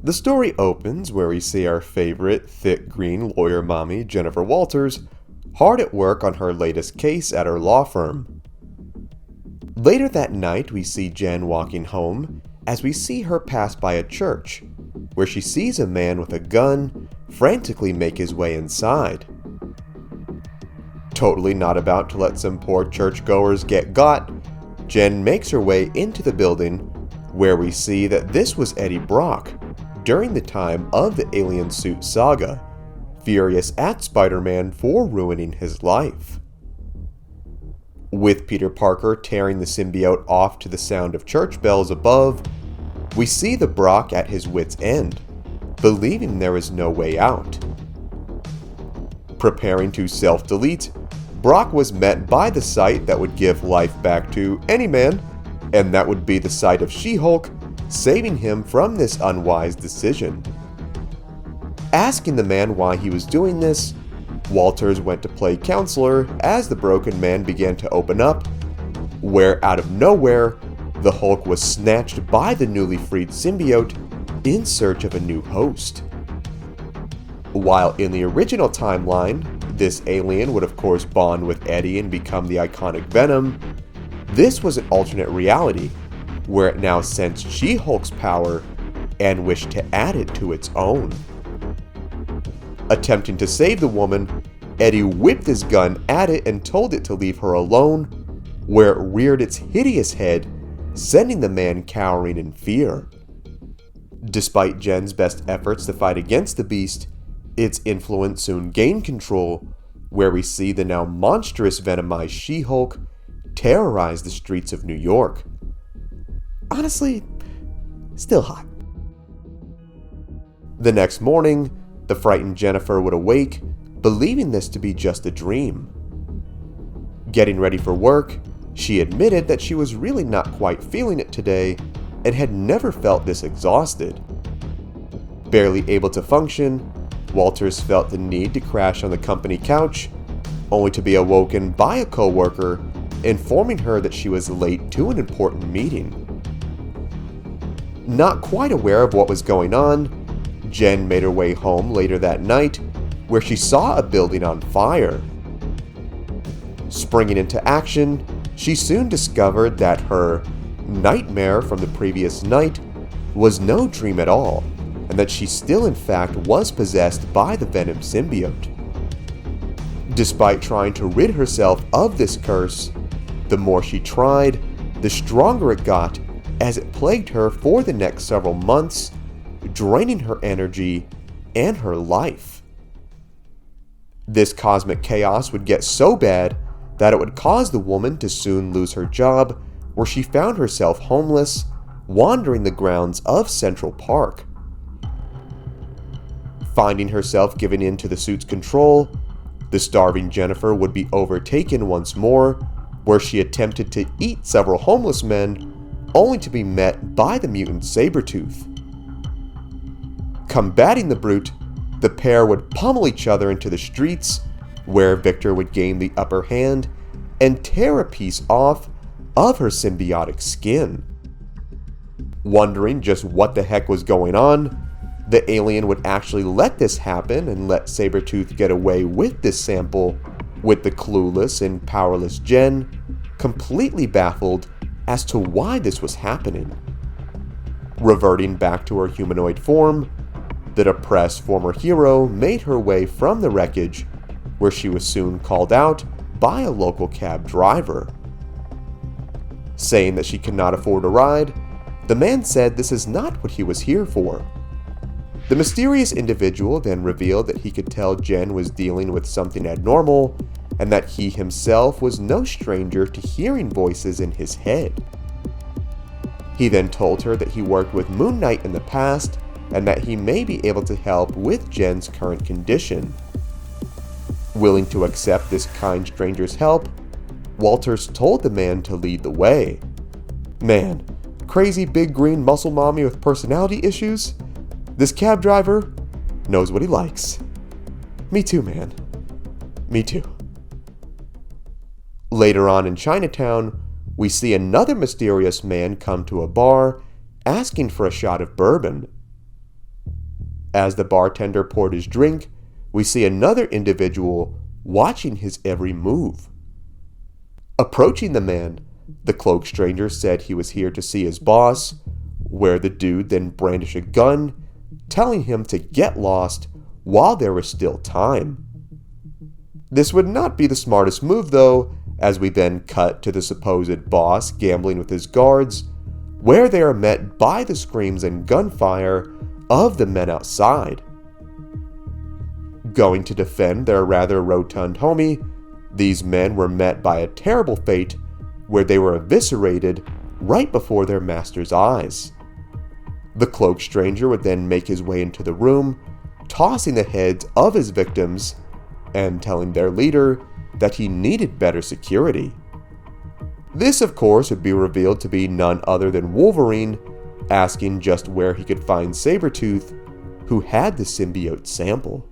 The story opens where we see our favorite thick green lawyer mommy, Jennifer Walters, hard at work on her latest case at her law firm. Later that night, we see Jen walking home as we see her pass by a church, where she sees a man with a gun frantically make his way inside. Totally not about to let some poor churchgoers get got, Jen makes her way into the building, where we see that this was Eddie Brock during the time of the Alien Suit saga, furious at Spider-Man for ruining his life. With Peter Parker tearing the symbiote off to the sound of church bells above, we see the Brock at his wit's end, believing there is no way out. Preparing to self-delete, Brock was met by the sight that would give life back to any man, and that would be the sight of She-Hulk, saving him from this unwise decision. Asking the man why he was doing this, Walters went to play counselor as the broken man began to open up, where out of nowhere, the Hulk was snatched by the newly freed symbiote in search of a new host. While in the original timeline, this alien would of course bond with Eddie and become the iconic Venom, this was an alternate reality where it now sensed She-Hulk's power and wished to add it to its own. Attempting to save the woman, Eddie whipped his gun at it and told it to leave her alone, where it reared its hideous head, sending the man cowering in fear. Despite Jen's best efforts to fight against the beast, its influence soon gained control, where we see the now monstrous venomized She-Hulk terrorize the streets of New York. Honestly, still hot. The next morning, the frightened Jennifer would awake, believing this to be just a dream. Getting ready for work, she admitted that she was really not quite feeling it today and had never felt this exhausted. Barely able to function, Walters felt the need to crash on the company couch, only to be awoken by a coworker informing her that she was late to an important meeting. Not quite aware of what was going on, Jen made her way home later that night, where she saw a building on fire. Springing into action, she soon discovered that her nightmare from the previous night was no dream at all, and that she still in fact was possessed by the Venom symbiote. Despite trying to rid herself of this curse, the more she tried, the stronger it got as it plagued her for the next several months, draining her energy and her life. This cosmic chaos would get so bad that it would cause the woman to soon lose her job, where she found herself homeless, wandering the grounds of Central Park. Finding herself giving in to the suit's control, the starving Jennifer would be overtaken once more, where she attempted to eat several homeless men, only to be met by the mutant Sabertooth. Combating the brute, the pair would pummel each other into the streets, where Victor would gain the upper hand and tear a piece off of her symbiotic skin. Wondering just what the heck was going on, the alien would actually let this happen and let Sabertooth get away with this sample, with the clueless and powerless Jen completely baffled as to why this was happening. Reverting back to her humanoid form, the depressed former hero made her way from the wreckage, where she was soon called out by a local cab driver. Saying that she could not afford a ride, the man said this is not what he was here for. The mysterious individual then revealed that he could tell Jen was dealing with something abnormal, and that he himself was no stranger to hearing voices in his head. He then told her that he worked with Moon Knight in the past, and that he may be able to help with Jen's current condition. Willing to accept this kind stranger's help, Walters told the man to lead the way. Man, crazy big green muscle mommy with personality issues? This cab driver knows what he likes. Me too, man. Me too. Later on in Chinatown, we see another mysterious man come to a bar, asking for a shot of bourbon. As the bartender poured his drink, we see another individual watching his every move. Approaching the man, the cloaked stranger said he was here to see his boss, where the dude then brandished a gun, telling him to get lost while there was still time. This would not be the smartest move though, as we then cut to the supposed boss gambling with his guards, where they are met by the screams and gunfire of the men outside. Going to defend their rather rotund homie, these men were met by a terrible fate where they were eviscerated right before their master's eyes. The cloaked stranger would then make his way into the room, tossing the heads of his victims and telling their leader that he needed better security. This, of course, would be revealed to be none other than Wolverine, asking just where he could find Sabertooth, who had the symbiote sample.